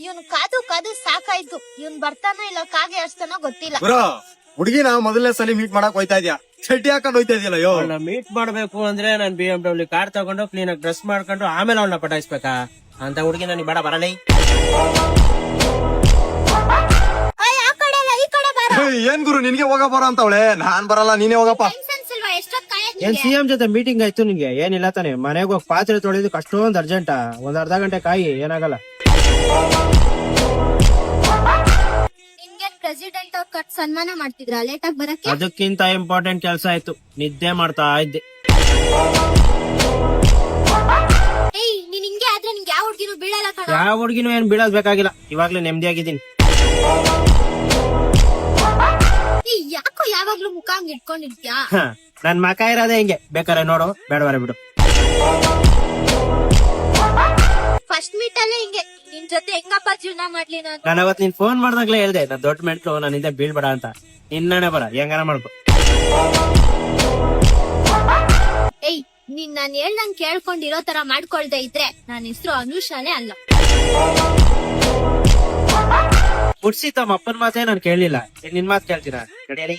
ಇವನ್ ಕಾದು ಕಾದು ಸಾಕಾಯ್ತು. ಇವನ್ ಬರ್ತಾನೋ ಇಲ್ಲ ಕಾಗೆ ಅಷ್ಟನೋ ಗೊತ್ತಿಲ್ಲ. ಬ್ರೋ ಹುಡುಗಿನ ಮೊದಲನೇ ಸಲ ಮೀಟ್ ಮಾಡಕ್ ಹೋಯ್ತಾ ಇದ್ಯಾ, ಚಡ್ಡಿ ಹಾಕೊಂಡ್ ಹೋಯ್ತಾ ಇದೆಯಲ್ಲ ಯೋ. ಅವಳನ್ನ ಮೀಟ್ ಮಾಡ್ಬೇಕು ಅಂದ್ರೆ ನಾನ್ BMW ಕಾರ್ ತಗೊಂಡು ಕ್ಲೀನ್ ಆಗಿ ಡ್ರೆಸ್ ಮಾಡ್ಕೊಂಡು ಆಮೇಲೆ ಅವಳನ್ನ ಪಟಾಯಿಸ್ಬೇಕಾ? ಅಂತ ಹುಡುಗಿ ನನಗೆ ಬೇಡ, ಬರಲ್ಲ. ಆ ಕಡೆ ಅಲ್ಲ ಈ ಕಡೆ ಬರ. ಏನ್ ಗುರು ನಿನ್ಗೆ ಹೋಗ ಬರೋ ಅಂತವಳೆ, ನಾನ್ ಬರಲ್ಲ, ನೀನೇ ಹೋಗಪ್ಪ. ಸೆನ್ಸ್ ಇಲ್ವಾ? ಎಷ್ಟೊತ್ ಕಾಯಕ್ ಏನ್ ನಿಂಗೆ? CM ಜೊತೆ ಮೀಟಿಂಗ್ ಆಯ್ತು ನಿಂಗೆ? ಏನಿಲ್ಲ ತಾನೆ? ಮನೆಗೆ ಹೋಗಿ ಪಾತ್ರೆ ತೊಳೆದಕ್ಕೆ ಅಷ್ಟೊಂದು ಅರ್ಜೆಂಟ? ಒಂದ್ ಅರ್ಧ ಗಂಟೆ ಕಾಯಿ, ಏನಾಗಲ್ಲ. ನಿನ್ಗೇನ್ ಪ್ರೆಸಿಡೆಂಟ್ ಅವ್ರ ಕಟ್ ಸನ್ಮಾನ ಮಾಡ್ತಿದ್ರ ಲೇಟ್ ಆಗಿ ಬರಕ್ಕೆ? ಅದಕ್ಕಿಂತ ಇಂಪಾರ್ಟೆಂಟ್ ಕೆಲಸ ಆಯ್ತು, ನಿದ್ದೆ ಮಾಡ್ತಾ ಇದ್ದೆ. ಏಯ್ ನೀನ್ ಹಿಂಗೆ ಆದ್ರೆ ನಿಂಗೆ ಯಾವ ಹುಡ್ಗಿನೂ ಬೀಳಲ್ಲ ಕಣ. ಯಾವ ಹುಡುಗಿನೂ ಏನ್ ಬೀಳೋದ್ ಬೇಕಾಗಿಲ್ಲ, ಇವಾಗ್ಲೇ ನೆಮ್ಮದಿಯಾಗಿದ್ದೀನಿ. ಏಯ್ ಯಾಕೋ ಯಾವಾಗ್ಲೂ ಮುಖ ಹಂಗ್ ಇಟ್ಕೊಂಡಿರ್ತ್ಯಾ? ನನ್ ಮಕ ಇರೋದೇ ಹಿಂಗೆ, ಬೇಕಾರೆ ನೋಡು, ಬೇಡವಾರೆ ಬಿಡು. ಫಸ್ಟ್ ಮೀಟ್ ಅಲ್ಲೇ ಹಿಂಗೆ ನಿನ್ ಜೊತೆ ಹೆಂಗಪ್ಪ ಜೀವನ ಮಾಡ್ಲಿ ನಾನು? ನಾನು ಅವತ್ ನೀನ್ ಫೋನ್ ಮಾಡ್ದಾಗ್ಲೇ ಹೇಳ್ದೆ, ನಾ ದೊಡ್ಡ ಮೆಂಟ್ಲು, ನನ್ನ ಹಿಂದೆ ಬೀಳ್ಬೇಡ ಅಂತ. ಇನ್ನೇ ಬರ, ಹೆಂಗಾರ ಮಾಡ್ಕೊ. ಏಯ್ ನೀನ್ ನಾನ್ ಹೇಳ್ದಂಗ್ ಕೇಳ್ಕೊಂಡಿರೋ ತರ ಮಾಡ್ಕೊಳ್ದೆ ಇದ್ರೆ ನಾನ್ ಹೆಸರು ಅನುಷಾನೇ ಅಲ್ಲ. ಹುಡ್ಸಿ ತಮ್ಮ ಅಪ್ಪನ ಮಾತೇ ನಾನು ಕೇಳಲಿಲ್ಲ, ನಿನ್ ಮಾತು ಕೇಳ್ತೀರಾ? ನಡೆಯಲಿ.